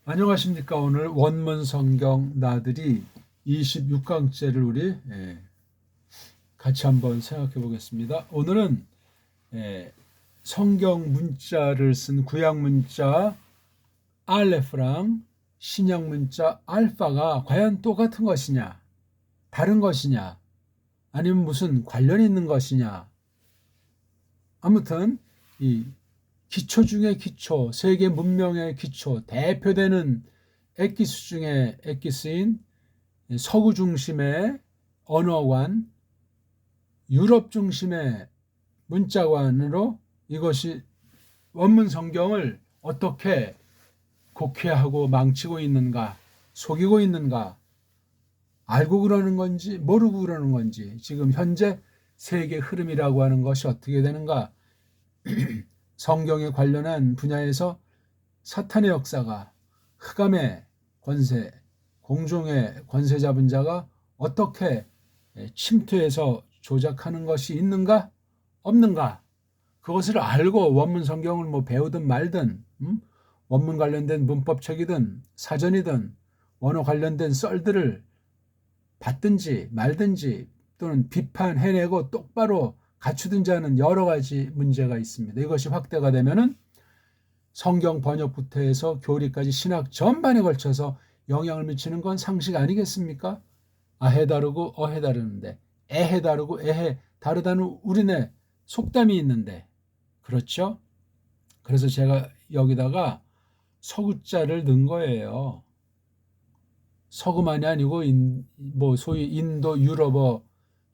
안녕하십니까. 오늘 원문 성경 나들이 26강째를 우리 같이 한번 생각해 보겠습니다. 오늘은 성경 문자를 쓴 구약 문자 알레프랑 신약 문자 알파가 과연 똑같은 것이냐, 다른 것이냐, 아니면 무슨 관련이 있는 것이냐. 아무튼 이 기초 중에 기초, 세계 문명의 기초, 대표되는 엑기스 중에 엑기스인 서구 중심의 언어관, 유럽 중심의 문자관으로 이것이 원문 성경을 어떻게 곡해하고 망치고 있는가, 속이고 있는가, 알고 그러는 건지 모르고 그러는 건지, 지금 현재 세계 흐름이라고 하는 것이 어떻게 되는가. 성경에 관련한 분야에서 사탄의 역사가, 흑암의 권세, 공중의 권세 잡은 자가 어떻게 침투해서 조작하는 것이 있는가 없는가, 그것을 알고 원문 성경을 뭐 배우든 말든, 원문 관련된 문법책이든 사전이든 원어 관련된 썰들을 받든지 말든지, 또는 비판해내고 똑바로 갖추든지 하는 여러 가지 문제가 있습니다. 이것이 확대가 되면은 성경 번역부터 해서 교리까지 신학 전반에 걸쳐서 영향을 미치는 건 상식 아니겠습니까? 아해 다르고 어해 다르는데, 애해 다르고 애해 다르다는 우리네 속담이 있는데, 그렇죠? 그래서 제가 여기다가 서구자를 넣은 거예요. 서구만이 아니고 뭐 소위 인도 유럽어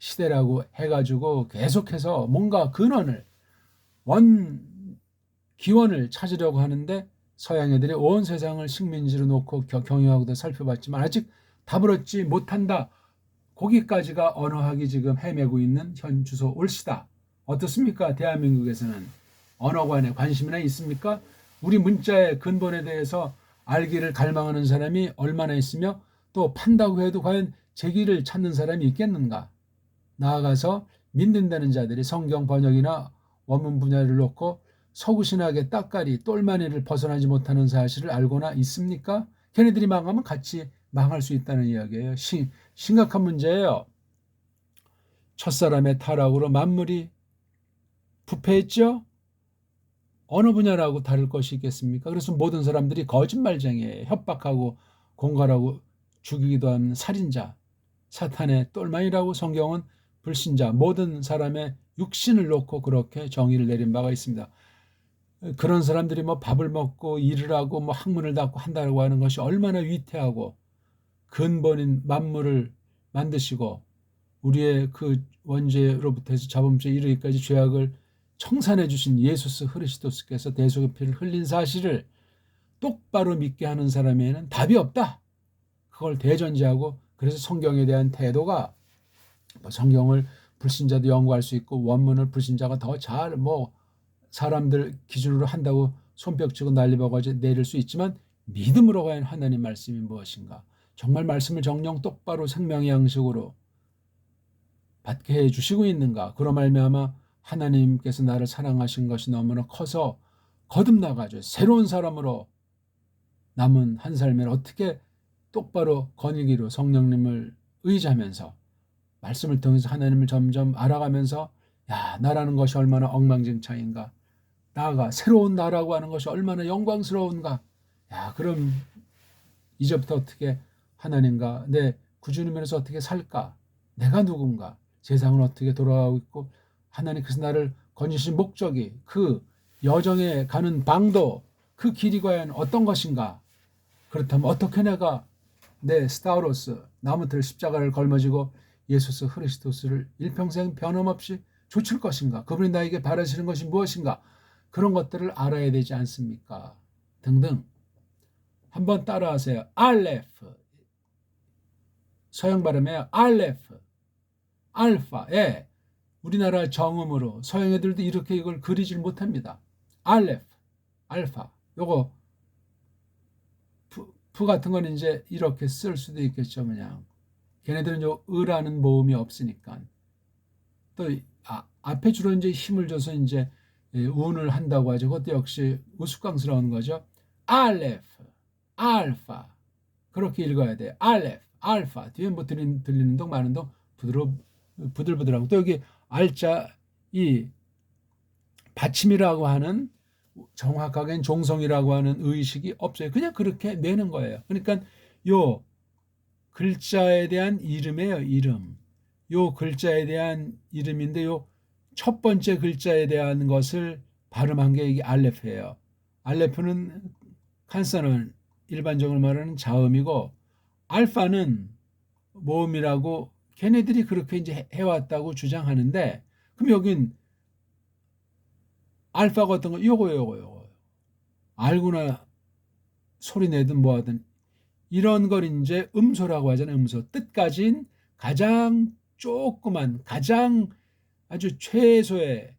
시대라고 해가지고 계속해서 뭔가 근원을, 원 기원을 찾으려고 하는데, 서양 애들이 온 세상을 식민지로 놓고 경영하고도 살펴봤지만 아직 답을 얻지 못한다. 거기까지가 언어학이 지금 헤매고 있는 현 주소 올시다. 어떻습니까? 대한민국에서는 언어관에 관심이나 있습니까? 우리 문자의 근본에 대해서 알기를 갈망하는 사람이 얼마나 있으며, 또 판다고 해도 과연 제기를 찾는 사람이 있겠는가? 나아가서 믿는다는 자들이 성경 번역이나 원문 분야를 놓고 서구신학의 따까리 똘마니를 벗어나지 못하는 사실을 알고나 있습니까? 걔네들이 망하면 같이 망할 수 있다는 이야기예요. 심각한 문제예요. 첫사람의 타락으로 만물이 부패했죠? 어느 분야라고 다를 것이 있겠습니까? 그래서 모든 사람들이 거짓말쟁이에요. 협박하고 공갈하고 죽이기도 하는 살인자, 사탄의 똘마니라고 성경은 불신자, 모든 사람의 육신을 놓고 그렇게 정의를 내린 바가 있습니다. 그런 사람들이 뭐 밥을 먹고 일을 하고 뭐 학문을 닫고 한다고 하는 것이 얼마나 위태하고, 근본인 만물을 만드시고 우리의 그 원죄로부터 해서 자범죄에 이르기까지 죄악을 청산해 주신 예수스 그리스도께서 대속의 피를 흘린 사실을 똑바로 믿게 하는 사람에는 답이 없다. 그걸 대전제하고, 그래서 성경에 대한 태도가, 성경을 불신자도 연구할 수 있고 원문을 불신자가 더 잘 뭐 사람들 기준으로 한다고 손뼉치고 난리버거지 내릴 수 있지만, 믿음으로 과연 하나님 말씀이 무엇인가, 정말 말씀을 정령 똑바로 생명의 양식으로 받게 해주시고 있는가, 그로 말미암아 하나님께서 나를 사랑하신 것이 너무나 커서 거듭나가지고 새로운 사람으로 남은 한 삶을 어떻게 똑바로 거니기로 성령님을 의지하면서 말씀을 통해서 하나님을 점점 알아가면서, 야, 나라는 것이 얼마나 엉망진창인가, 나아가 새로운 나라고 하는 것이 얼마나 영광스러운가. 야, 그럼 이제부터 어떻게 하나님과 내 구주님으로서 어떻게 살까, 내가 누군가, 세상은 어떻게 돌아가고 있고, 하나님께서 나를 건지신 목적이, 그 여정에 가는 방도, 그 길이 과연 어떤 것인가. 그렇다면 어떻게 내가 내 스타로스 나무들 십자가를 걸머지고 예수스 그리스도스를 일평생 변함없이 좇을 것인가, 그분이 나에게 바라시는 것이 무엇인가, 그런 것들을 알아야 되지 않습니까? 등등. 한번 따라하세요. 알레프. 서양 발음에 알레프, 알파. 예, 우리나라 정음으로 서양 애들도 이렇게 이걸 그리질 못합니다. 알레프, 알파. 요거 프 같은 건 이제 이렇게 쓸 수도 있겠죠. 그냥 걔네들은 요 으라는 모음이 없으니까. 또 앞에 주로 이제 힘을 줘서 이제 운을 한다고 하죠. 그것도 역시 우스꽝스러운 거죠. 알레프. 알파. 그렇게 읽어야 돼요. 알레프, 알파. 뒤에 뭐 들리는 동 많은 동 부들부들하고 또 여기 알자 이 받침이라고 하는 정확하게는 종성이라고 하는 의식이 없어요. 그냥 그렇게 내는 거예요. 그러니까 요 글자에 대한 이름이에요. 이름. 요 글자에 대한 이름인데 요 첫 번째 글자에 대한 것을 발음한 게 이게 알레프예요. 알레프는 칸서는 일반적으로 말하는 자음이고 알파는 모음이라고 걔네들이 그렇게 이제 해왔다고 주장하는데 그럼 여긴 알파가 어떤 거 요거 알고나 소리 내든 뭐하든 이런 걸 이제 음소라고 하잖아요. 음소. 뜻까지는 가장 조그만 가장 아주 최소의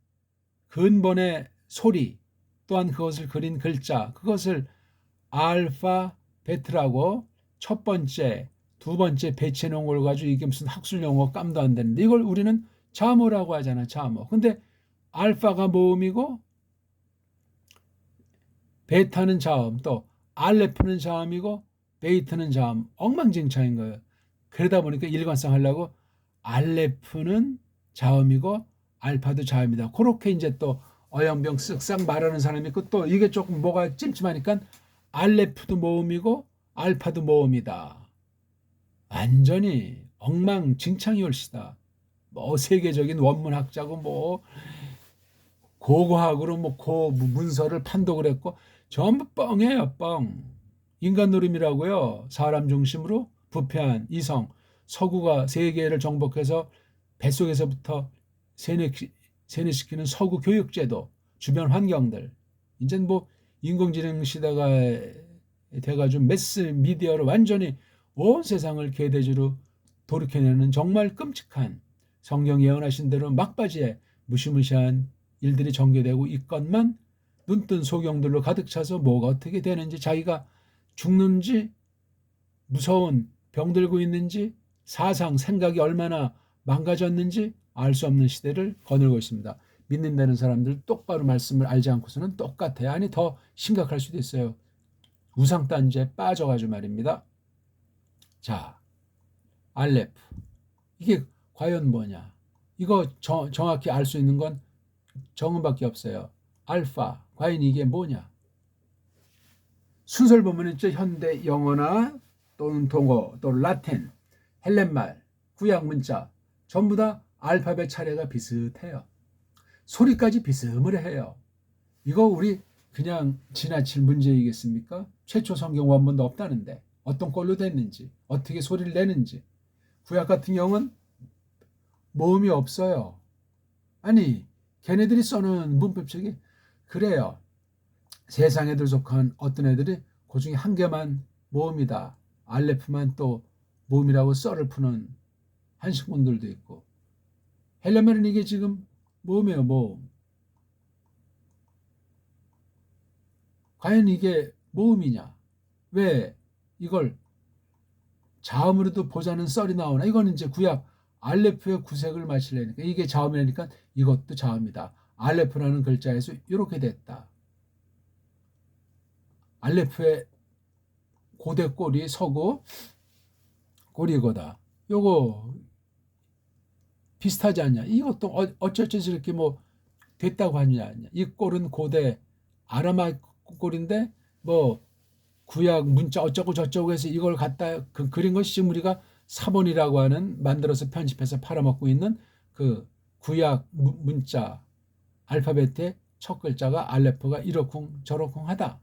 근본의 소리 또한 그것을 그린 글자 그것을 알파베트라고 첫 번째 두 번째 배치해 놓은 걸 가지고 이게 무슨 학술 용어 깜도 안 되는데 이걸 우리는 자모라고 하잖아. 자모. 근데 알파가 모음이고 베타는 자음 또 알레프는 자음이고 베이트는 자음 엉망진창인 거예요. 그러다 보니까 일관성 하려고 알레프는 자음이고 알파도 자음이다. 그렇게 이제 또 어영병 쓱싹 말하는 사람이 있고 또 이게 조금 뭐가 찜찜하니까 알레프도 모음이고 알파도 모음이다. 완전히 엉망진창이 올시다. 뭐 세계적인 원문학자고 뭐 고고학으로 뭐 고 문서를 판독을 했고 전부 뻥이에요. 뻥. 인간 노름이라고요. 사람 중심으로 부패한 이성 서구가 세계를 정복해서 뱃속에서부터 세뇌시키는 서구 교육제도 주변 환경들 이제 뭐 인공지능 시대가 돼가지고 매스 미디어로 완전히 온 세상을 개돼지로 돌이켜내는 정말 끔찍한 성경 예언하신 대로 막바지에 무시무시한 일들이 전개되고 있건만 눈뜬 소경들로 가득 차서 뭐가 어떻게 되는지 자기가 죽는지 무서운 병들고 있는지 사상 생각이 얼마나 망가졌는지 알 수 없는 시대를 거늘고 있습니다. 믿는다는 사람들 똑바로 말씀을 알지 않고서는 똑같아요. 아니 더 심각할 수도 있어요. 우상단지에 빠져가지고 말입니다. 자, 알레프 이게 과연 뭐냐? 이거 정확히 알 수 있는 건 정음밖에 없어요. 알파 과연 이게 뭐냐? 순서를 보면 있죠. 현대 영어나 또는 동어 또 라틴 헬렌말 구약 문자 전부 다 알파벳 차례가 비슷해요. 소리까지 비스무리 해요. 이거 우리 그냥 지나칠 문제이겠습니까? 최초 성경 원문도 없다는데 어떤 꼴로 됐는지 어떻게 소리를 내는지 구약 같은 경우는 모음이 없어요. 아니 걔네들이 써놓은 문법책이 그래요. 세상 애들 속한 어떤 애들이 그 중에 한 개만 모음이다. 알레프만 또 모음이라고 썰을 푸는 한식분들도 있고 헬레말은 이게 지금 모음이에요. 모음. 과연 이게 모음이냐? 왜 이걸 자음으로도 보자는 썰이 나오나? 이거는 이제 구약 알레프의 구색을 맞추려니까 이게 자음이라니까 이것도 자음이다. 알레프라는 글자에서 이렇게 됐다. 알레프의 고대 꼴이 서구 꼴이거다. 요거 비슷하지 않냐? 이것도 어쩌저쩌 이렇게 뭐 됐다고 하냐? 이 꼴은 고대 아람아 꼴인데 뭐 구약 문자 어쩌고 저쩌고 해서 이걸 갖다 그린 것이 지금 우리가 사본이라고 하는 만들어서 편집해서 팔아먹고 있는 그 구약 문자 알파벳의 첫 글자가 알레프가 이러쿵 저러쿵 하다.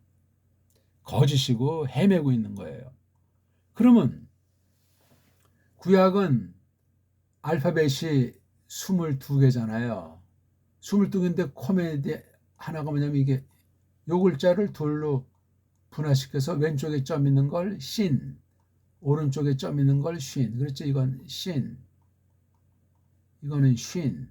거짓이고 헤매고 있는 거예요. 그러면 구약은 알파벳이 22개잖아요. 22개인데 코메디 하나가 뭐냐면 이게 요 글자를 둘로 분화시켜서 왼쪽에 점 있는 걸 신, 오른쪽에 점 있는 걸 쉰. 그렇죠? 이건 신, 이거는 쉰.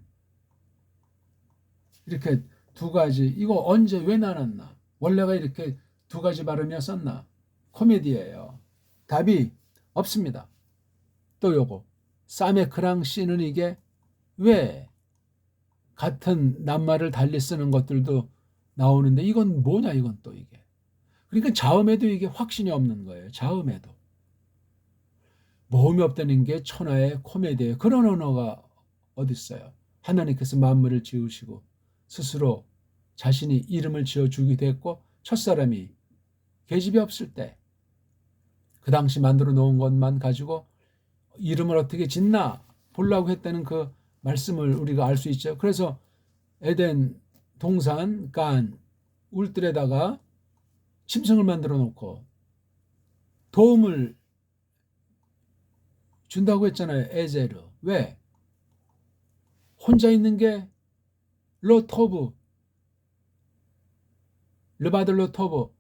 이렇게 두 가지. 이거 언제 왜 나눴나? 원래가 이렇게 두 가지 발음이었었나? 코미디예요. 답이 없습니다. 또 요거 사메크랑 씨는 이게 왜 같은 낱말을 달리 쓰는 것들도 나오는데 이건 뭐냐? 이건 또 이게 그러니까 자음에도 이게 확신이 없는 거예요. 자음에도. 모음이 없다는 게 천하의 코미디예요. 그런 언어가 어디 있어요? 하나님께서 만물을 지으시고 스스로 자신이 이름을 지어주기도 했고 첫사람이 계집이 없을 때 그 당시 만들어 놓은 것만 가지고 이름을 어떻게 짓나 보려고 했다는 그 말씀을 우리가 알 수 있죠. 그래서 에덴 동산 간 울들에다가 짐승을 만들어 놓고 도움을 준다고 했잖아요. 에제르. 왜? 혼자 있는 게 로토브, 르바들 로토브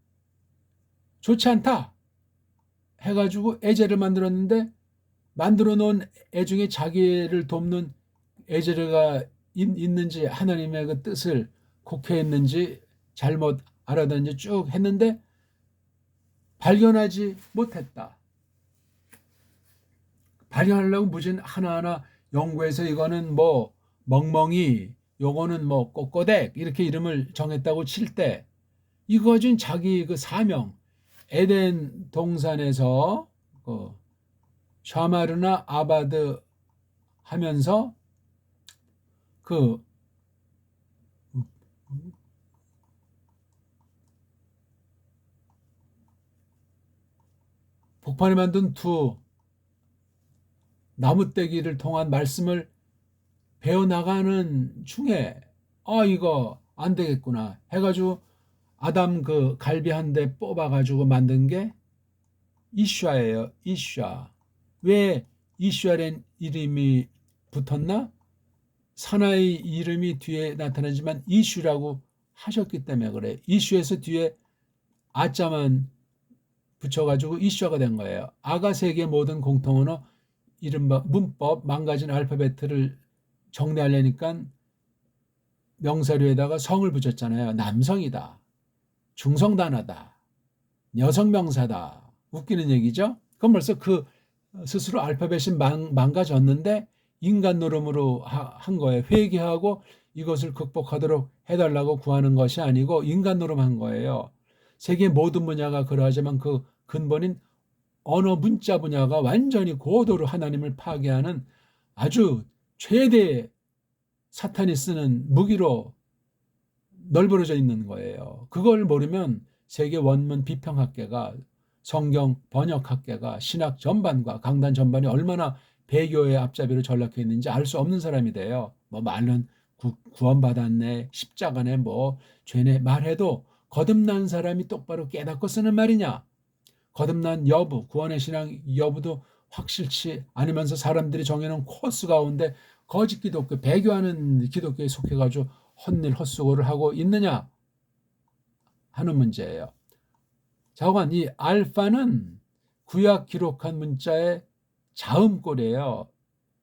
좋지 않다 해가지고 에제를 만들었는데 만들어 놓은 애 중에 자기를 돕는 에제르가 있는지 하나님의 그 뜻을 곡해했는지 잘못 알아듣는지 쭉 했는데 발견하지 못했다. 발견하려고 무슨 하나하나 연구해서 이거는 뭐 멍멍이 요거는 뭐 꼬꼬댁 이렇게 이름을 정했다고 칠 때 이거 준 자기 그 사명 에덴 동산에서 그 샤마르나 아바드 하면서 그 복판에 만든 두 나무떼기를 통한 말씀을 배워나가는 중에 이거 안 되겠구나 해가지고 아담 그 갈비 한 대 뽑아가지고 만든 게 이슈아예요. 이슈아. 왜 이슈아라는 이름이 붙었나? 사나이 이름이 뒤에 나타나지만 이슈라고 하셨기 때문에 그래. 이슈에서 뒤에 아자만 붙여가지고 이슈아가 된 거예요. 아가 세계 모든 공통언어 이른바 문법 망가진 알파벳을 정리하려니까 명사류에다가 성을 붙였잖아요. 남성이다. 중성단어다. 여성명사다. 웃기는 얘기죠. 그건 벌써 그 스스로 알파벳이 망가졌는데 인간 노름으로 한 거예요. 회개하고 이것을 극복하도록 해달라고 구하는 것이 아니고 인간 노름한 거예요. 세계 모든 분야가 그러하지만 그 근본인 언어 문자 분야가 완전히 고도로 하나님을 파괴하는 아주 최대의 사탄이 쓰는 무기로 널브러져 있는 거예요. 그걸 모르면 세계 원문 비평학계가 성경 번역학계가 신학 전반과 강단 전반이 얼마나 배교의 앞잡이로 전락해 있는지 알 수 없는 사람이 돼요. 뭐 말은 구원받았네, 십자가네, 뭐 죄네 말해도 거듭난 사람이 똑바로 깨닫고 쓰는 말이냐? 거듭난 여부, 구원의 신앙 여부도 확실치 않으면서 사람들이 정해놓은 코스 가운데 거짓 기독교, 배교하는 기독교에 속해가지고 헛일 헛수고를 하고 있느냐 하는 문제예요. 자오관 이 알파는 구약 기록한 문자의 자음꼴이에요.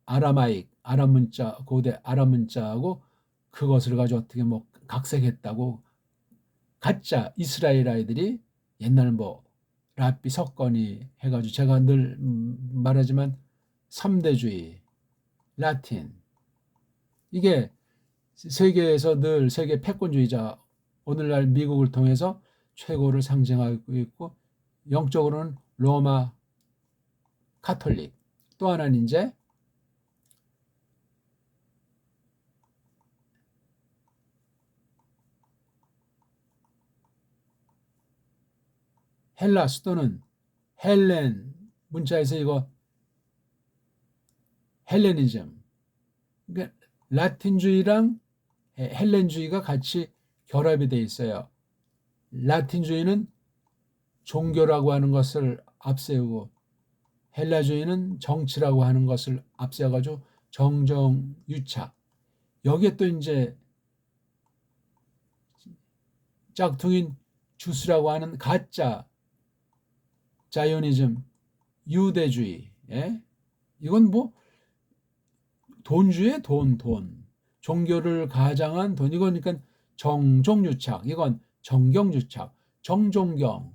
아람아익, 아람 문자, 고대 아람 문자하고 그것을 가지고 어떻게 뭐 각색했다고 가짜 이스라엘 아이들이 옛날 뭐 랍비 석건이 해가지고 제가 늘 말하지만 3대주의, 라틴 이게 세계에서 늘 세계 패권주의자 오늘날 미국을 통해서 최고를 상징하고 있고 영적으로는 로마 카톨릭 또 하나는 이제 헬라스 또는 헬렌 문자에서 이거 헬레니즘 그러니까 라틴주의랑 헬렌주의가 같이 결합이 돼 있어요. 라틴주의는 종교라고 하는 것을 앞세우고 헬라주의는 정치라고 하는 것을 앞세워가지고 정정유착. 여기에 또 이제 짝퉁인 주스라고 하는 가짜 자이오니즘, 유대주의. 예? 이건 뭐 돈주의 돈. 종교를 가장한 돈. 이건 그러니까 정종유착. 이건 정경유착. 정종경.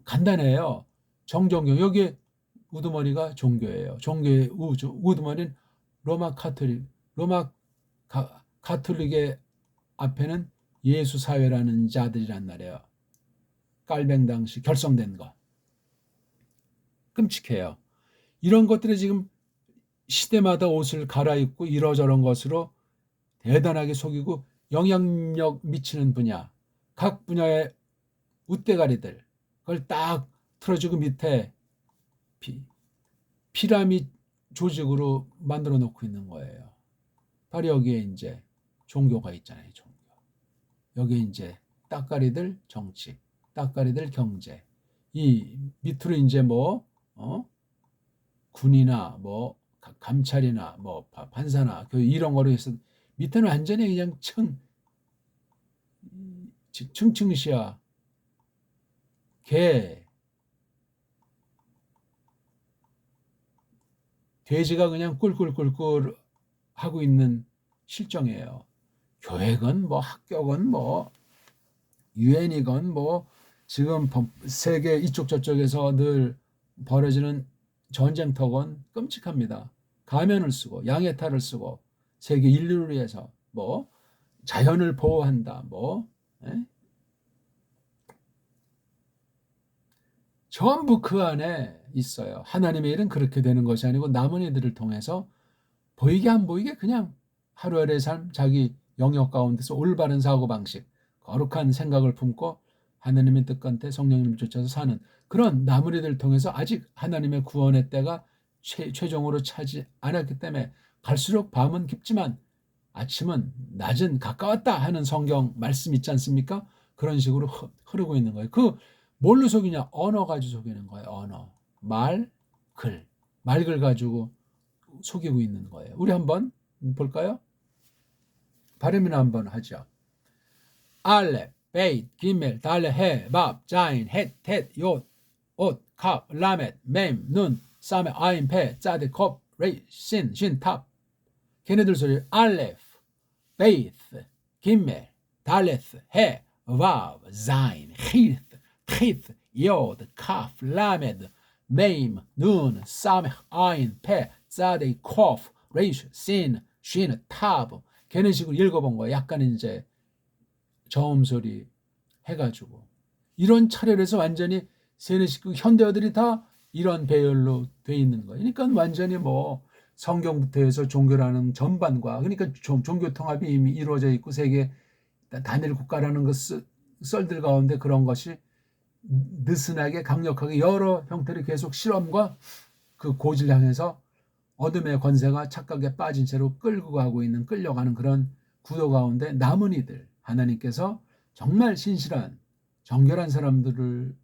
간단해요. 정종경. 여기에 우두머리가 종교예요. 종교의 우두머리는 로마 카톨릭. 로마 가톨릭의 앞에는 예수 사회라는 자들이란 말이에요. 깔뱅 당시 결성된 것. 끔찍해요. 이런 것들이 지금 시대마다 옷을 갈아입고 이러저런 것으로 대단하게 속이고 영향력 미치는 분야, 각 분야의 웃대가리들 그걸 딱 틀어주고 밑에 피라미드 조직으로 만들어 놓고 있는 거예요. 바로 여기에 이제 종교가 있잖아요. 종교. 여기에 이제 따까리들 정치, 따까리들 경제. 이 밑으로 이제 뭐 군이나 뭐 감찰이나 뭐 판사나 이런 거로 해서 밑에는 완전히 그냥 층층시야 돼지가 그냥 꿀꿀꿀꿀 하고 있는 실정이에요. 교회건 뭐 학교건 뭐 유엔이건 뭐 지금 세계 이쪽 저쪽에서 늘 벌어지는 전쟁터건 끔찍합니다. 가면을 쓰고 양해탈을 쓰고 세계 인류를 위해서 뭐 자연을 보호한다 뭐 전부 그 안에 있어요. 하나님의 일은 그렇게 되는 것이 아니고 남은 이들을 통해서 보이게 안 보이게 그냥 하루하루의 삶 자기 영역 가운데서 올바른 사고방식 거룩한 생각을 품고 하나님의 뜻간테 성령님을 쫓아서 사는 그런 남은 이들을 통해서 아직 하나님의 구원의 때가 최종으로 차지 않았기 때문에 갈수록 밤은 깊지만 아침은 낮은 가까웠다 하는 성경 말씀 있지 않습니까? 그런 식으로 흐르고 있는 거예요. 그 뭘로 속이냐? 언어 가지고 속이는 거예요. 언어. 말글 가지고 속이고 있는 거예요. 우리 한번 볼까요? 발음이나 한번 하죠. 알렙, 베이트, 기멜, 달레, 해, 밥, 자인, 헷, 텟, 욤, 옷, 캅, 라멧, 맴, 눈, 사메, 아인, 페, 짜데, 컵, 레이, 신, 탑. 걔네들 소리 알렙, 베이트, 기멜, 달레스, 해, 밥, 자인, 히트, 텟, 욤, 캅, 라멧, 맴, 눈, 사메, 아인, 페, 짜데, 컵, 레이, 신, 탑. 걔네 식으로 읽어본 거야. 약간 이제 저음 소리 해가지고 이런 차례에서 완전히 세뇌시키고 현대어들이 다 이런 배열로 돼 있는 거예요. 그러니까 완전히 뭐 성경부터 해서 종교라는 전반과 그러니까 종교 통합이 이미 이루어져 있고 세계 단일 국가라는 것 썰들 가운데 그런 것이 느슨하게 강력하게 여러 형태의 계속 실험과 그 고지를 향해서 어둠의 권세가 착각에 빠진 채로 끌고 가고 있는 끌려가는 그런 구도 가운데 남은 이들 하나님께서 정말 신실한 정결한 사람들을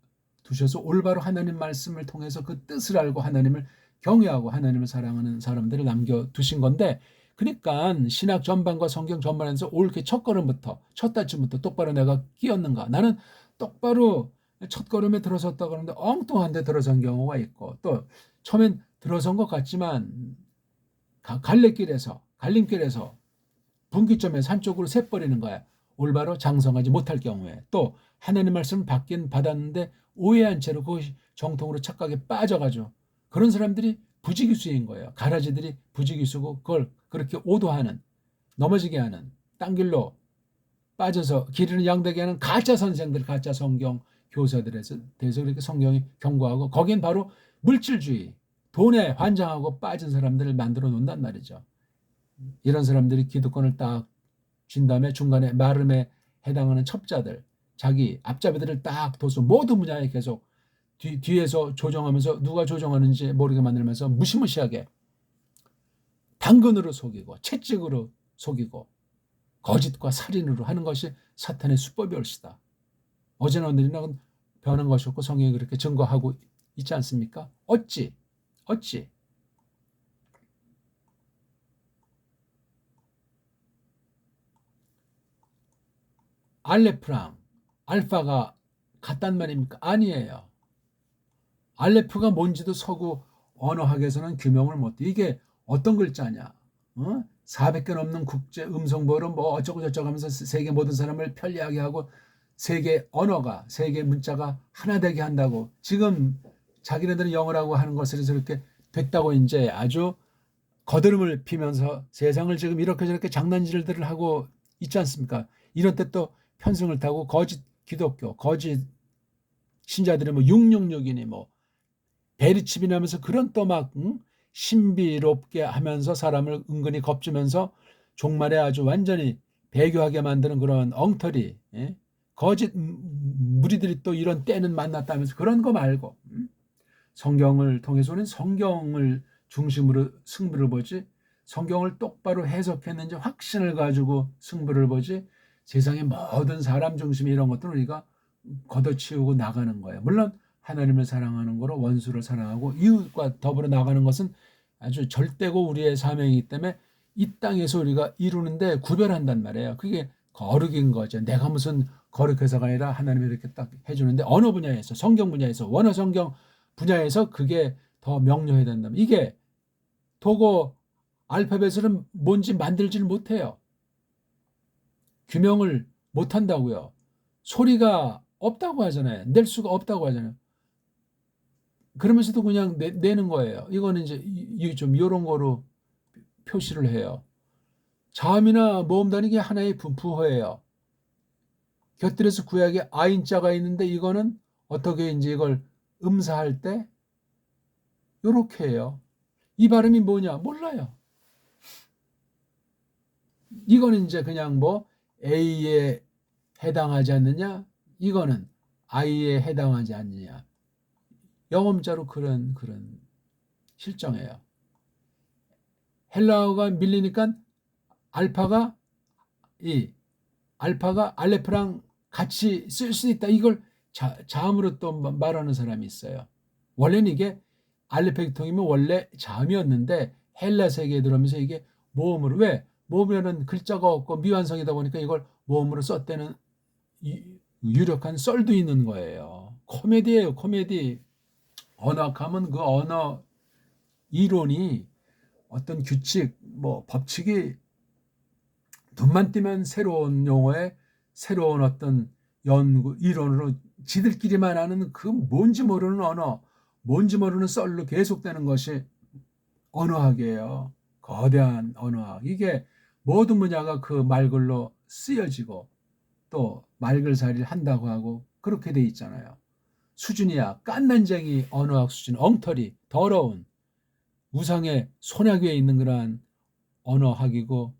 두셔서 올바로 하나님 말씀을 통해서 그 뜻을 알고 하나님을 경외하고 하나님을 사랑하는 사람들을 남겨두신 건데 그러니까 신학 전반과 성경 전반에서 옳게 첫 걸음부터 첫 다짐부터 똑바로 내가 끼었는가 나는 똑바로 첫 걸음에 들어섰다 그러는데 엉뚱한 데 들어선 경우가 있고 또 처음엔 들어선 것 같지만 갈림길에서 분기점에 산쪽으로 새버리는 거야. 올바로 장성하지 못할 경우에 또 하나님 말씀을 받았는데 오해한 채로 그것이 정통으로 착각에 빠져가지고 그런 사람들이 부지기수인 거예요. 가라지들이 부지기수고 그걸 그렇게 오도하는 넘어지게 하는 딴 길로 빠져서 길 잃은 양되게 하는 가짜 선생들 가짜 성경 교사들에 대해서 그렇게 성경이 경고하고 거긴 바로 물질주의 돈에 환장하고 빠진 사람들을 만들어 놓는단 말이죠. 이런 사람들이 기득권을 딱 쥔 다음에 중간에 마름에 해당하는 첩자들 자기 앞잡이들을 딱 둬서 모든 분야에 계속 뒤에서 조정하면서 누가 조정하는지 모르게 만들면서 무시무시하게 당근으로 속이고 채찍으로 속이고 거짓과 살인으로 하는 것이 사탄의 수법이 옳시다. 어제나 오늘이나 변한 것이 없고 성경이 그렇게 증거하고 있지 않습니까? 어찌 알레프랑 알파가 같단 말입니까? 아니에요. 알레프가 뭔지도 서구 언어학에서는 규명을 못해. 이게 어떤 글자냐? 400개 넘는 국제 음성보로 뭐 어쩌고 저쩌고 하면서 세계 모든 사람을 편리하게 하고 세계 언어가 세계 문자가 하나 되게 한다고 지금 자기네들은 영어라고 하는 것을 저렇게 됐다고 이제 아주 거드름을 피면서 세상을 지금 이렇게 저렇게 장난질들을 하고 있지 않습니까? 이런 때 또 편승을 타고 거짓 기독교, 거짓 신자들이 뭐 666이니 뭐 베리칩이나 하면서 그런 또 막 신비롭게 하면서 사람을 은근히 겁주면서 종말에 아주 완전히 배교하게 만드는 그런 엉터리, 예? 거짓 무리들이 또 이런 때는 만났다면서 그런 거 말고 성경을 통해서 우리는 성경을 중심으로 승부를 보지, 성경을 똑바로 해석했는지 확신을 가지고 승부를 보지, 세상의 모든 사람 중심의 이런 것들은 우리가 걷어치우고 나가는 거예요. 물론 하나님을 사랑하는 거로 원수를 사랑하고 이웃과 더불어 나가는 것은 아주 절대고 우리의 사명이기 때문에 이 땅에서 우리가 이루는데 구별한단 말이에요. 그게 거룩인 거죠. 내가 무슨 거룩해서가 아니라 하나님이 이렇게 딱 해주는데 어느 분야에서, 성경 분야에서, 원어 성경 분야에서 그게 더 명료해야 된다면, 이게 도고 알파벳은 뭔지 만들지를 못해요. 규명을 못한다고요. 소리가 없다고 하잖아요. 낼 수가 없다고 하잖아요. 그러면서도 그냥 내는 거예요. 이거는 이제 좀 이런 거로 표시를 해요. 자음이나 모음단이 하나의 부호예요. 곁들여서 구약에 아인자가 있는데 이거는 어떻게 이제 이걸 음사할 때 요렇게 해요. 이 발음이 뭐냐? 몰라요. 이거는 이제 그냥 뭐 A에 해당하지 않느냐? 이거는 I에 해당하지 않느냐? 영음자로 그런 실정이에요. 헬라어가 밀리니까 알파가 알레프랑 같이 쓸 수 있다. 이걸 자음으로 또 말하는 사람이 있어요. 원래는 이게 알레페기통이면 원래 자음이었는데 헬라 세계에 들어오면서 이게 모음으로, 왜? 모음에는 글자가 없고 미완성이다 보니까 이걸 모음으로 썼다는 유력한 썰도 있는 거예요. 코미디예요, 코미디. 언어학하면 그 언어 이론이 어떤 규칙, 뭐 법칙이 눈만 띄면 새로운 용어에 새로운 어떤 연구 이론으로 지들끼리만 아는 그 뭔지 모르는 언어, 뭔지 모르는 썰로 계속되는 것이 언어학이에요. 거대한 언어학. 이게 모든 분야가 그 말글로 쓰여지고 또 말글살이를 한다고 하고 그렇게 돼 있잖아요. 수준이야 깐난쟁이 언어학 수준, 엉터리, 더러운 우상의 손약 위에 있는 그러한 언어학이고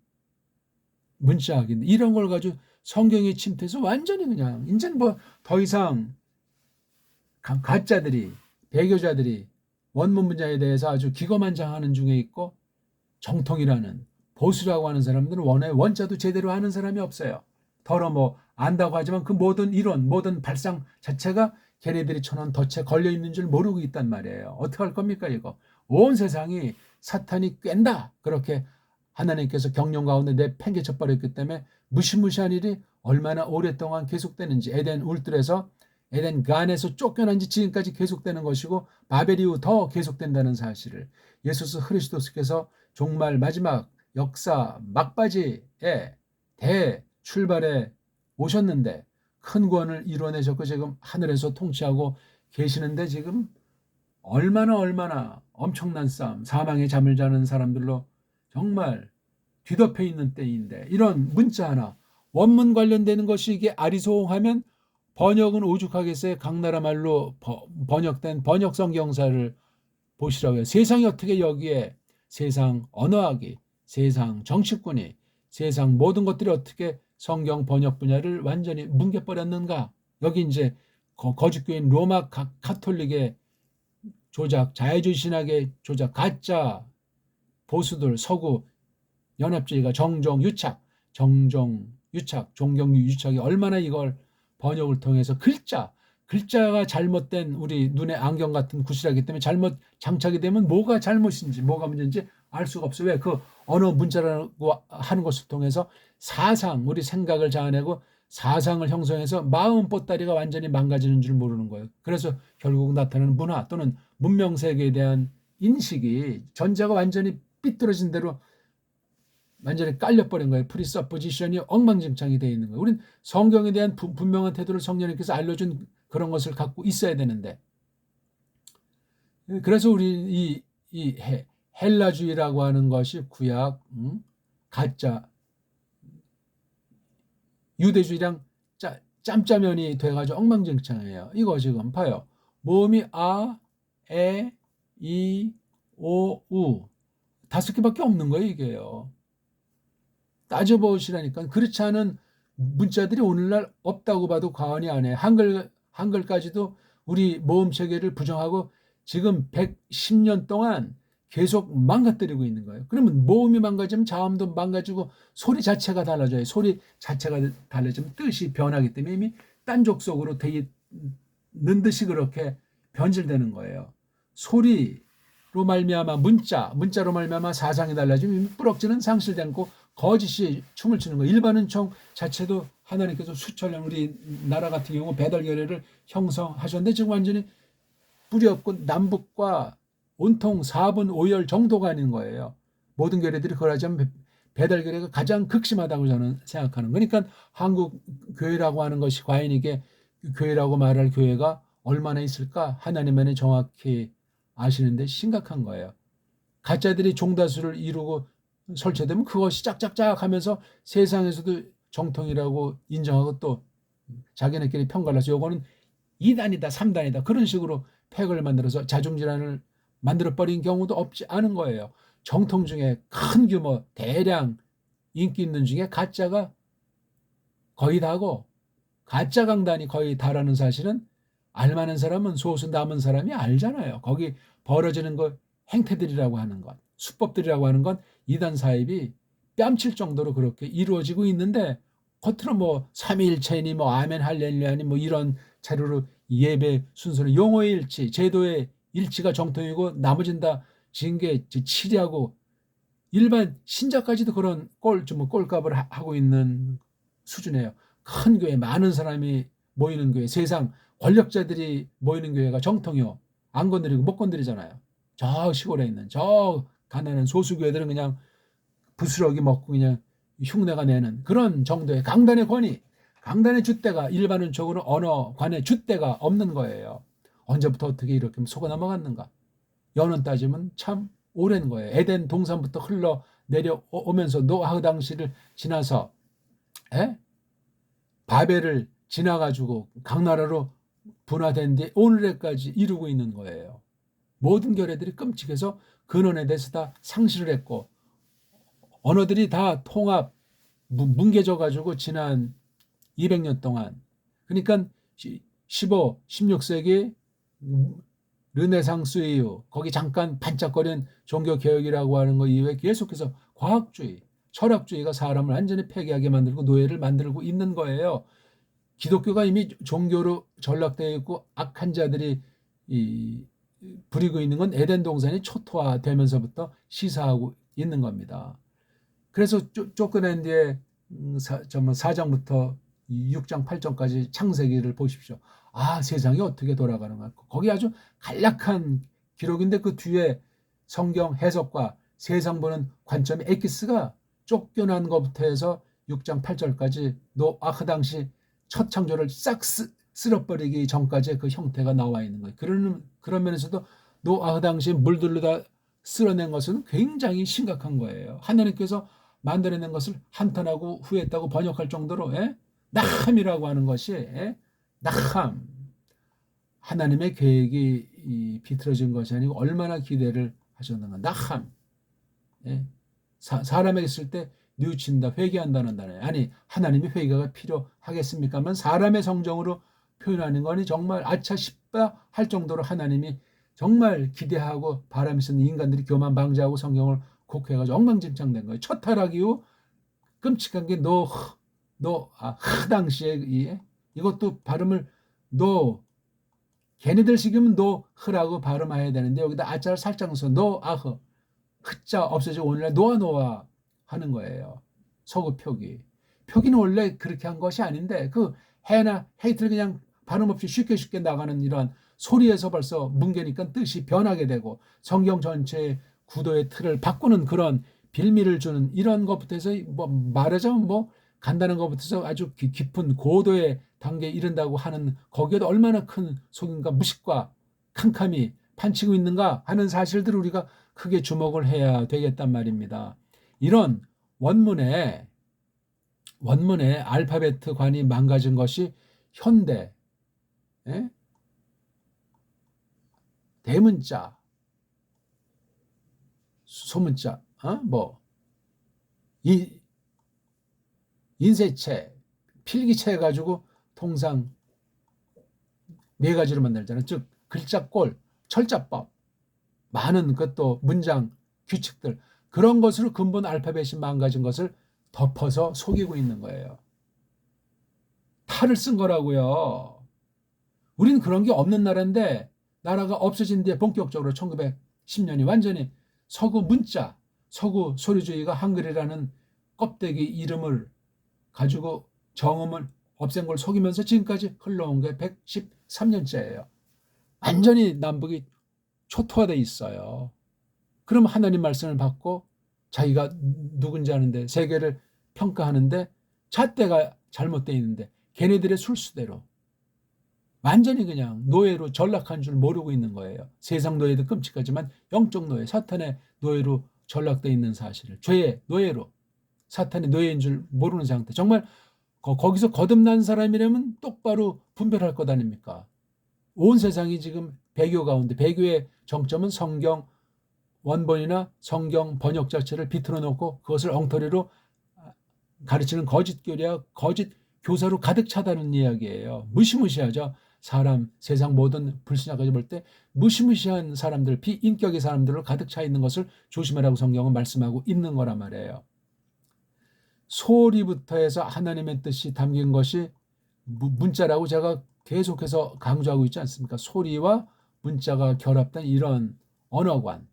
문자학인데, 이런 걸 가지고 성경에 침투해서 완전히 그냥 이제는 뭐 더 이상 가짜들이, 배교자들이 원문 분야에 대해서 아주 기고만장하는 중에 있고, 정통이라는 보수라고 하는 사람들은 원자도 제대로 아는 사람이 없어요. 더러 뭐 안다고 하지만 그 모든 이론, 모든 발상 자체가 걔네들이 쳐놓은 덫에 걸려 있는 줄 모르고 있단 말이에요. 어떻게 할 겁니까 이거? 온 세상이 사탄이 깬다, 그렇게 하나님께서 경륜 가운데 내팽개쳐 버렸기 때문에 무시무시한 일이 얼마나 오랫동안 계속되는지, 에덴 울들에서, 에덴 간에서 쫓겨난 지 지금까지 계속되는 것이고 바벨 이후 더 계속된다는 사실을 예수 그리스도께서 종말 마지막 역사 막바지에 대출발에 오셨는데 큰 구원을 이루어내셨고 지금 하늘에서 통치하고 계시는데, 지금 얼마나 엄청난 싸움, 사망의 잠을 자는 사람들로 정말 뒤덮여 있는 때인데, 이런 문자 하나 원문 관련되는 것이 이게 아리송하면 번역은 오죽하겠어요. 각 나라 말로 번역된 번역 성경사를 보시라고요. 세상이 어떻게 여기에, 세상 언어학이, 세상 정치권이, 세상 모든 것들이 어떻게 성경 번역 분야를 완전히 뭉개버렸는가. 여기 이제 거짓교인 로마 카톨릭의 조작, 자유주의 신학의 조작, 가짜 보수들, 서구 연합주의가 정정유착, 종교유 유착이 얼마나 이걸 번역을 통해서 글자가 잘못된, 우리 눈에 안경 같은 구실하기 때문에 잘못 장착이 되면 뭐가 잘못인지 뭐가 문제인지 알 수가 없어요. 왜? 그 언어 문자라고 하는 것을 통해서 사상, 우리 생각을 자아내고 사상을 형성해서 마음 보따리가 완전히 망가지는 줄 모르는 거예요. 그래서 결국 나타나는 문화 또는 문명세계에 대한 인식이 전제가 완전히 삐뚤어진 대로 완전히 깔려버린 거예요. 프리서포지션이 엉망진창이 되어 있는 거예요. 우린 성경에 대한 분명한 태도를 성령님께서 알려준 그런 것을 갖고 있어야 되는데, 그래서 우리 이 헬라주의라고 하는 것이 구약 가짜 유대주의랑 짬짜면이 돼가지고 엉망진창이에요. 이거 지금 봐요. 모음이 아, 에, 이, 오, 우 5개밖에 없는 거예요, 이게요. 따져보시라니까. 그렇지 않은 문자들이 오늘날 없다고 봐도 과언이 아니에요. 한글까지도 우리 모음 체계를 부정하고 지금 110년 동안 계속 망가뜨리고 있는 거예요. 그러면 모음이 망가지면 자음도 망가지고 소리 자체가 달라져요. 소리 자체가 달라지면 뜻이 변하기 때문에 이미 딴족 속으로 돼 있는 듯이 그렇게 변질되는 거예요. 소리로 말미암아 문자로 말미암아 사상이 달라지면 이미 뿌럭지는 상실되고 거짓이 춤을 추는 거예요. 일반 은총 자체도 하나님께서 수천년 우리 나라 같은 경우 배달결례를 형성하셨는데 지금 완전히 뿌리 없고 남북과 온통 4분 5열 정도가 아닌 거예요. 모든 교회들이 그러자면 배달결례가 가장 극심하다고 저는 생각하는. 그러니까 한국 교회라고 하는 것이 과연 이게 교회라고 말할 교회가 얼마나 있을까? 하나님만이 정확히 아시는데 심각한 거예요. 가짜들이 종다수를 이루고 설치되면 그것이 짝짝짝 하면서 세상에서도 정통이라고 인정하고 또 자기네끼리 평가를 해서 요거는 2단이다 3단이다 그런 식으로 팩을 만들어서 자중질환을 만들어버린 경우도 없지 않은 거예요. 정통 중에 큰 규모 대량 인기 있는 중에 가짜가 거의 다고 가짜 강단이 거의 다라는 사실은 알만한 사람은 소수 남은 사람이 알잖아요. 거기 벌어지는 것 행태들이라고 하는 것 수법들이라고 하는 건 이단 사입이 뺨칠 정도로 그렇게 이루어지고 있는데 겉으로 뭐 삼위일체니 뭐 아멘 할렐루야니 뭐 이런 자료로 예배 순서는 용어의 일치, 제도의 일치가 정통이고 나머지는 다 징계, 치리하고 일반 신자까지도 그런 꼴값을 하고 있는 수준이에요. 큰 교회, 많은 사람이 모이는 교회, 세상 권력자들이 모이는 교회가 정통이요. 안 건드리고 못 건드리잖아요. 저 시골에 있는 저 가난한 소수교회들은 그냥 부스러기 먹고 그냥 흉내가 내는 그런 정도의 강단의 권위, 강단의 줏대가 일반적으로 언어관의 줏대가 없는 거예요. 언제부터 어떻게 이렇게 속아 넘어갔는가? 연원 따지면 참 오랜 거예요. 에덴 동산부터 흘러 내려오면서 노아 당시를 지나서 바벨을 지나가지고 각 나라로 분화된 뒤 오늘에까지 이루고 있는 거예요. 모든 교회들이 끔찍해서 근원에 대해서 다 상실을 했고 언어들이 다 통합 뭉개져 가지고 지난 200년 동안 그러니까 15, 16세기 르네상스 이후 거기 잠깐 반짝거린 종교개혁이라고 하는 거 이후에 계속해서 과학주의, 철학주의가 사람을 완전히 폐기하게 만들고 노예를 만들고 있는 거예요. 기독교가 이미 종교로 전락되어 있고 악한 자들이 부리고 있는 건 에덴 동산이 초토화되면서부터 시사하고 있는 겁니다. 그래서 쫓겨낸 뒤에 4장부터 6장 8장까지 창세기를 보십시오. 아, 세상이 어떻게 돌아가는가. 거기 아주 간략한 기록인데 그 뒤에 성경 해석과 세상 보는 관점의 엑기스가 쫓겨난 것부터 해서 6장 8절까지 노아흐 당시 첫 창조를 싹 쓸어버리기 전까지 그 형태가 나와 있는 거예요. 그런 면에서도 노아흐 당시 물들로 다 쓸어낸 것은 굉장히 심각한 거예요. 하나님께서 만들어낸 것을 한탄하고 후회했다고 번역할 정도로 나함이라고 하는 것이 나함 하나님의 계획이 비틀어진 것이 아니고 얼마나 기대를 하셨는가. 나함 사람에게 쓸 때 뉘우친다 회개한다는 단어예요. 아니 하나님이 회개가 필요하겠습니까만 사람의 성정으로 표현하는 거니 정말 아차 싶다 할 정도로 하나님이 정말 기대하고 바람이 있는 인간들이 교만 방지하고 성경을 곡해가지고 엉망진창된 거예요. 첫 타락 이후 끔찍한 게 당시에 이것도 발음을 걔네들 식이면 흐라고 발음해야 되는데 여기다 아자를 살짝 넣어서 노아흐 흐자 없어지고 오늘날 노아 하는 거예요. 서구 표기는 원래 그렇게 한 것이 아닌데 그 해나 헤이트를 그냥 발음 없이 쉽게 나가는 이런 소리에서 벌써 뭉개니까 뜻이 변하게 되고 성경 전체의 구도의 틀을 바꾸는 그런 빌미를 주는 이런 것부터 해서 뭐 말하자면 뭐 간단한 것부터 해서 아주 깊은 고도의 단계에 이른다고 하는 거기에도 얼마나 큰 속임과 무식과 캄캄이 판치고 있는가 하는 사실들을 우리가 크게 주목을 해야 되겠단 말입니다. 이런 원문의 알파벳 관이 망가진 것이 현대, 예? 대문자, 소문자, 뭐 인쇄체, 필기체 해가지고 통상 네 가지로 만들잖아요. 즉 글자꼴, 철자법, 많은 것도 문장, 규칙들, 그런 것으로 근본 알파벳이 망가진 것을 덮어서 속이고 있는 거예요. 탈을 쓴 거라고요. 우리는 그런 게 없는 나라인데, 나라가 없어진 뒤에 본격적으로 1910년이 완전히 서구 문자, 서구 소리주의가 한글이라는 껍데기 이름을 가지고 정음을 없앤 걸 속이면서 지금까지 흘러온 게 113년째예요. 완전히 남북이 초토화돼 있어요. 그럼 하나님 말씀을 받고 자기가 누군지 아는데, 세계를 평가하는데 잣대가 잘못되어 있는데 걔네들의 술수대로 완전히 그냥 노예로 전락한 줄 모르고 있는 거예요. 세상 노예도 끔찍하지만 영적 노예, 사탄의 노예로 전락되어 있는 사실을, 죄의 노예로, 사탄의 노예인 줄 모르는 상태. 정말 거기서 거듭난 사람이라면 똑바로 분별할 것 아닙니까? 온 세상이 지금 배교 가운데, 배교의 정점은 성경 원본이나 성경 번역 자체를 비틀어 놓고 그것을 엉터리로 가르치는 거짓 교리와 거짓 교사로 가득 차다는 이야기예요. 무시무시하죠. 사람, 세상 모든 불신자까지 볼 때 무시무시한 사람들, 비인격의 사람들로 가득 차 있는 것을 조심하라고 성경은 말씀하고 있는 거란 말이에요. 소리부터 해서 하나님의 뜻이 담긴 것이 문자라고 제가 계속해서 강조하고 있지 않습니까? 소리와 문자가 결합된 이런 언어관.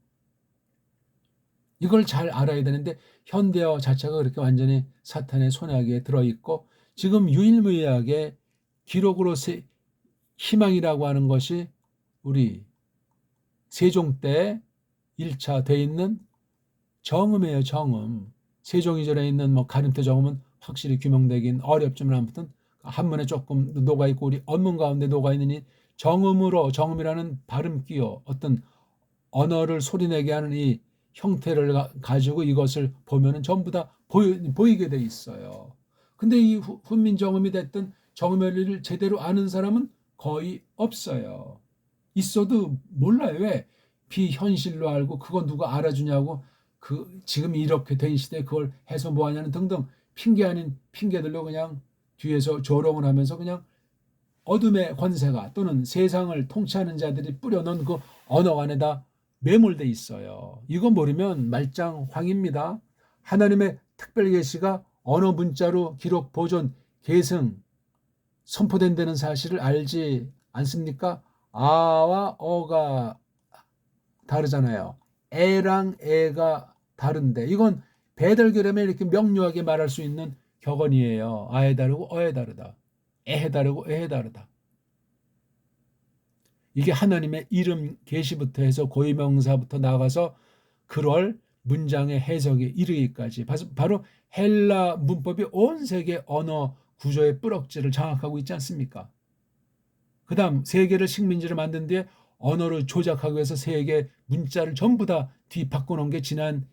이걸 잘 알아야 되는데 현대어 자체가 그렇게 완전히 사탄의 손아귀에 들어있고, 지금 유일무이하게 기록으로 희망이라고 하는 것이 우리 세종 때 1차 돼 있는 정음이에요. 정음. 세종 이전에 있는 뭐 가림태 정음은 확실히 규명되긴 어렵지만 아무튼 한문에 조금 녹아있고 우리 언문 가운데 녹아있는 이 정음으로, 정음이라는 발음 끼어 어떤 언어를 소리내게 하는 이 형태를 가지고 이것을 보면은 전부 다 보이게 돼 있어요. 근데 이 훈민정음이 됐든 정음의 원리를 제대로 아는 사람은 거의 없어요. 있어도 몰라요. 왜? 비현실로 알고 그거 누가 알아주냐고, 그 지금 이렇게 된 시대에 그걸 해서 뭐하냐는 등등 핑계 아닌 핑계들로 그냥 뒤에서 조롱을 하면서 그냥 어둠의 권세가 또는 세상을 통치하는 자들이 뿌려놓은 그 언어 안에다 매몰돼 있어요. 이거 모르면 말짱황입니다. 하나님의 특별 계시가 언어 문자로 기록, 보존, 계승, 선포된다는 사실을 알지 않습니까? 아와 어가 다르잖아요. 애랑 애가 다른데 이건 배달결함에 이렇게 명료하게 말할 수 있는 격언이에요. 아에 다르고 어에 다르다. 애에 다르고 애에 다르다. 이게 하나님의 이름 계시부터 해서 고유명사부터 나가서 그럴 문장의 해석에 이르기까지 바로 헬라 문법이 온 세계 언어 구조의 뿌럭지를 장악하고 있지 않습니까? 그 다음 세계를 식민지를 만든 뒤에 언어를 조작하기 위해서 세계 문자를 전부 다 뒤바꿔놓은 게 지난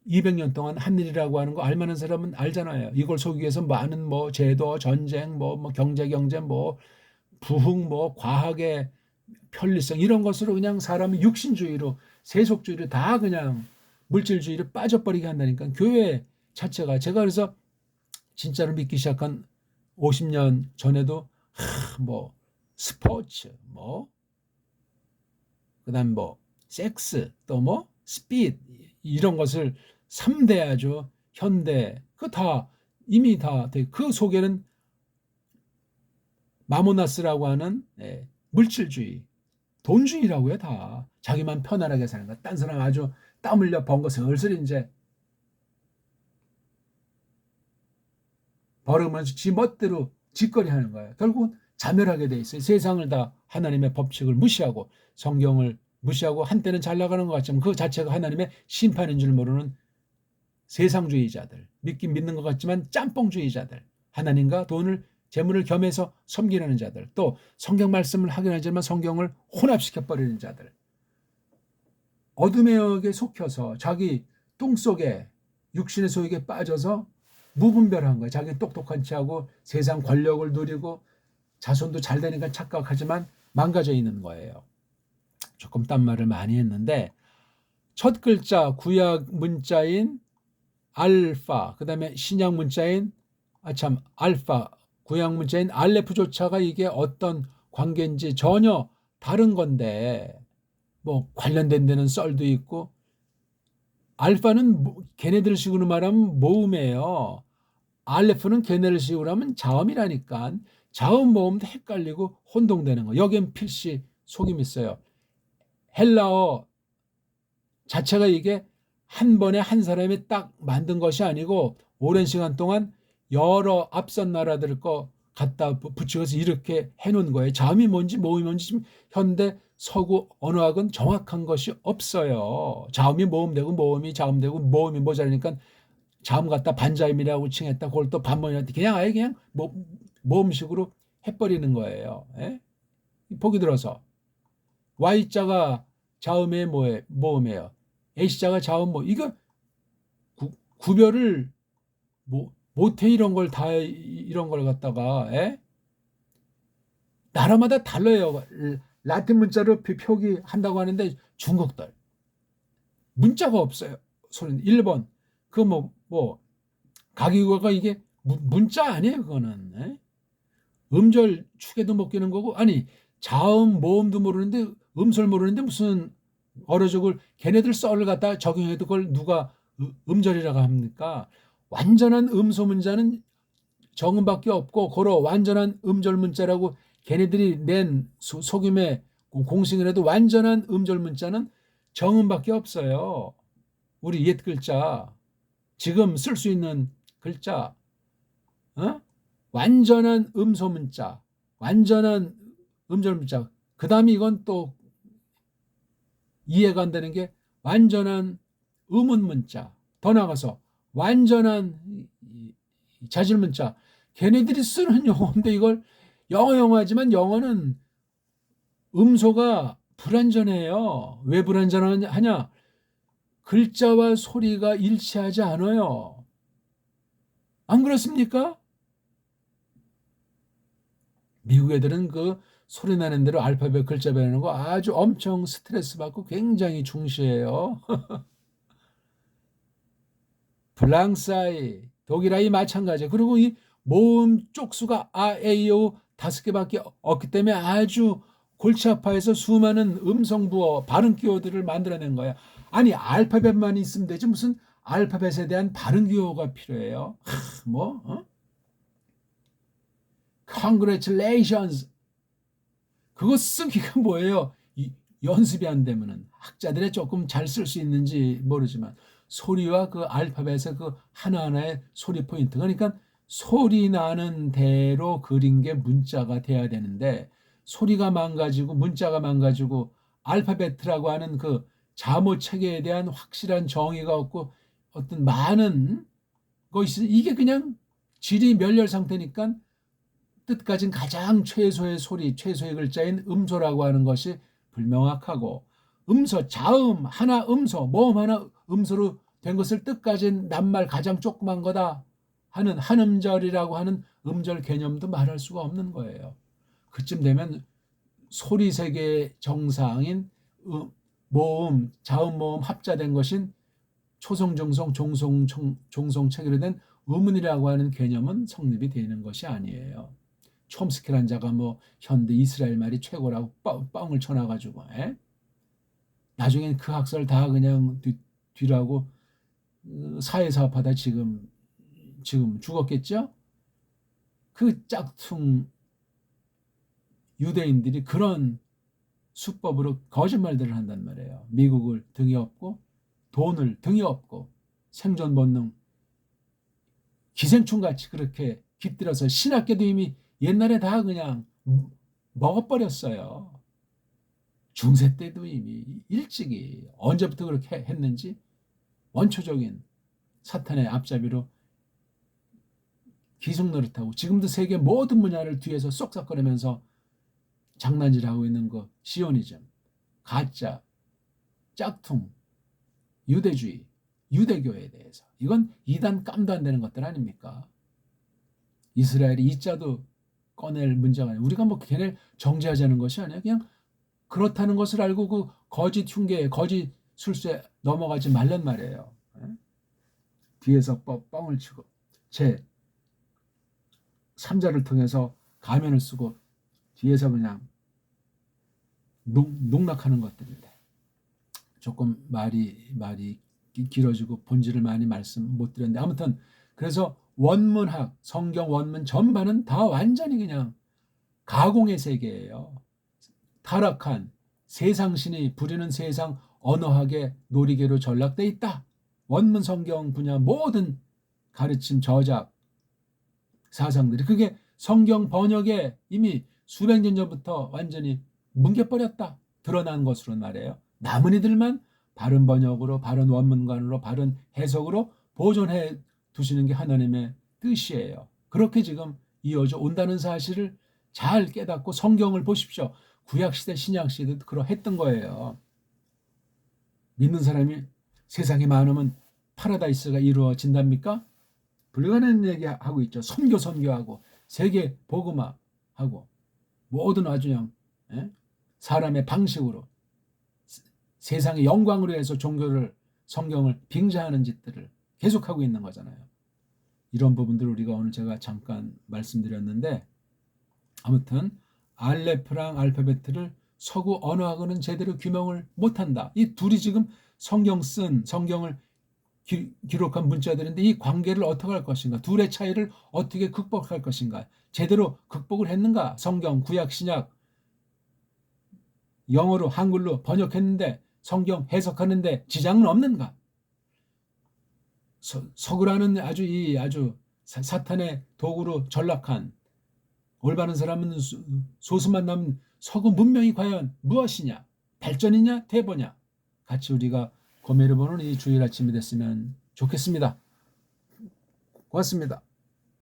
200년 동안 한 일이라고 하는 거 알만한 사람은 알잖아요. 이걸 속이기 위해서 많은 뭐 제도, 전쟁, 뭐 경제, 뭐 부흥, 뭐 과학의 편리성 이런 것으로 그냥 사람이 육신주의로, 세속주의로 다 그냥 물질주의로 빠져버리게 한다니까. 교회 자체가, 제가 그래서 진짜로 믿기 시작한 50년 전에도 뭐 스포츠, 뭐 그다음 뭐 섹스, 또 뭐 스피드 이런 것을 3대 아주 현대 그 다 이미 다 그 속에는 마모나스라고 하는 물질주의, 돈주의라고 해. 다 자기만 편안하게 사는 거야. 딴 사람 아주 땀 흘려 번 거 슬슬 이제 벌으면서 지 멋대로 짓거리 하는 거예요. 결국은 자멸하게 돼 있어요. 세상을 다 하나님의 법칙을 무시하고 성경을 무시하고 한때는 잘 나가는 것 같지만 그 자체가 하나님의 심판인 줄 모르는 세상주의자들, 믿긴 믿는 것 같지만 짬뽕주의자들, 하나님과 돈을, 재물을 겸해서 섬기려는 자들, 또 성경 말씀을 하긴 하지만 성경을 혼합시켜버리는 자들, 어둠의 영역에 속혀서 자기 똥속에 육신의 소욕에 빠져서 무분별한 거예요. 자기 똑똑한 체하고 세상 권력을 누리고 자손도 잘 되니까 착각하지만 망가져 있는 거예요. 조금 딴 말을 많이 했는데 첫 글자 구약 문자인 알파, 그 다음에 신약 문자인 알파, 구약 문자인 알레프조차가 이게 어떤 관계인지 전혀 다른 건데 뭐 관련된 데는 썰도 있고 알파는 걔네들식으로 말하면 모음이에요. 알레프는 걔네들식으로 하면 자음이라니까 자음 모음도 헷갈리고 혼동되는 거. 여기엔 필시 속임이 있어요. 헬라어 자체가 이게 한 번에 한 사람이 딱 만든 것이 아니고 오랜 시간 동안 여러 앞선 나라들 거 갖다 붙여서 이렇게 해놓은 거예요. 자음이 뭔지 모음이 뭔지 지금 현대 서구 언어학은 정확한 것이 없어요. 자음이 모음되고 모음이 자음되고 모음이 모자라니까 자음 갖다 반자음이라고 칭했다. 그걸 또 반모음이한테 그냥 아예 그냥 모음식으로 해버리는 거예요. 예? 보기 들어서 Y자가 자음의 모음이에요. A자가 자음 이거 구별을 못해 이런 걸 다 이런 걸 갖다가 나라마다 달라요. 라틴 문자로 표기한다고 하는데 중국들 문자가 없어요. 소리는 일본 그 가기국어가 이게 문자 아니에요. 그거는 음절 축에도 못 끼는 거고 아니 자음 모음도 모르는데 음설 모르는데 무슨 어려적을 걔네들 썰을 갖다 적용해도 그걸 누가 음절이라고 합니까? 완전한 음소 문자는 정음밖에 없고 그로 완전한 음절 문자라고 걔네들이 낸 속임의 공식을 해도 완전한 음절 문자는 정음밖에 없어요. 우리 옛 글자 지금 쓸 수 있는 글자 완전한 음소 문자 완전한 음절 문자 그 다음에 이건 또 이해가 안 되는 게 완전한 음운 문자 더 나가서 완전한 자질 문자 걔네들이 쓰는 영어인데 이걸 영어지만 영어는 음소가 불완전해요. 왜 불완전하냐? 글자와 소리가 일치하지 않아요. 안 그렇습니까? 미국 애들은 그 소리 나는 대로 알파벳 글자 배우는 거 아주 엄청 스트레스 받고 굉장히 중시해요. 프랑스아이, 독일아이 마찬가지예요. 그리고 이 모음 쪽수가 에이오 5개밖에 없기 때문에 아주 골치 아파해서 수많은 음성부어 발음 기호들을 만들어낸 거예요. 아니 알파벳만 있으면 되지 무슨 알파벳에 대한 발음 기호가 필요해요. Congratulations. 그거 쓰기가 뭐예요? 연습이 안 되면은 학자들이 조금 잘 쓸 수 있는지 모르지만 소리와 그 알파벳의 그 하나하나의 소리 포인트 그러니까 소리 나는 대로 그린 게 문자가 돼야 되는데 소리가 망가지고 문자가 망가지고 알파벳이라고 하는 그 자모 체계에 대한 확실한 정의가 없고 어떤 많은 것이 이게 그냥 질이 멸렬 상태니까 뜻까지는 가장 최소의 소리, 최소의 글자인 음소라고 하는 것이 불명확하고 음소, 자음 하나 음소, 모음 하나 음소로 된 것을 뜻까지는 낱말 가장 조그만 거다 하는 한음절이라고 하는 음절 개념도 말할 수가 없는 거예요. 그쯤 되면 소리 세계의 정상인 모음, 자음, 모음 합자된 것인 초성, 정성, 종성 체계로 된 음운이라고 하는 개념은 성립이 되는 것이 아니에요. 촘스키란 자가 현대 이스라엘 말이 최고라고 뻥을 쳐놔가지고 나중엔 그 학설 다 그냥 뒤라고 사회사업하다 지금 죽었겠죠? 그 짝퉁 유대인들이 그런 수법으로 거짓말들을 한단 말이에요. 미국을 등에 업고 돈을 등에 업고 생존 본능 기생충같이 그렇게 깃들어서 신학계도 이미 옛날에 다 그냥 먹어버렸어요. 중세 때도 이미 일찍이 언제부터 그렇게 했는지 원초적인 사탄의 앞잡이로 기승 노릇하고 지금도 세계 모든 분야를 뒤에서 쏙싹거리면서 장난질하고 있는 거 시오니즘, 가짜, 짝퉁, 유대주의, 유대교에 대해서 이건 이단 깜도 안 되는 것들 아닙니까? 이스라엘이 이자도 꺼낼 문제가 아니에요. 우리가 뭐 걔네 정죄하자는 것이 아니야. 그냥 그렇다는 것을 알고 그 거짓 흉계에 거짓 술수에 넘어가지 말란 말이에요. 뒤에서 뻥을 치고 제 3자를 통해서 가면을 쓰고 뒤에서 그냥 농락하는 것들인데 조금 말이 길어지고 본질을 많이 말씀 못 드렸는데 아무튼 그래서 원문학, 성경 원문 전반은 다 완전히 그냥 가공의 세계예요. 타락한 세상신이 부리는 세상 언어학의 놀이개로 전락돼 있다. 원문 성경 분야 모든 가르침 저작 사상들이 그게 성경 번역에 이미 수백 년 전부터 완전히 뭉개버렸다. 드러난 것으로 말이에요. 남은 이들만 바른 번역으로 바른 원문관으로 바른 해석으로 보존해 두시는 게 하나님의 뜻이에요. 그렇게 지금 이어져 온다는 사실을 잘 깨닫고 성경을 보십시오. 구약시대 신약시대도 그러했던 거예요. 믿는 사람이 세상에 많으면 파라다이스가 이루어진답니까? 불가능한 얘기하고 있죠. 선교하고 세계 복음화하고 모든 아주 그냥 사람의 방식으로 세상의 영광으로 해서 성경을 빙자하는 짓들을 계속하고 있는 거잖아요. 이런 부분들을 우리가 오늘 제가 잠깐 말씀드렸는데 아무튼 알레프랑 알파벳을 서구 언어학은 제대로 규명을 못한다. 이 둘이 지금 성경을 기록한 문자들인데 이 관계를 어떻게 할 것인가? 둘의 차이를 어떻게 극복할 것인가? 제대로 극복을 했는가? 성경, 구약, 신약 영어로 한글로 번역했는데 성경 해석하는데 지장은 없는가? 서구라는 아주 사탄의 도구로 전락한 올바른 사람은 소수만 남은 서구 문명이 과연 무엇이냐? 발전이냐? 퇴보냐? 같이 우리가 고민해보는 이 주일 아침이 됐으면 좋겠습니다. 고맙습니다.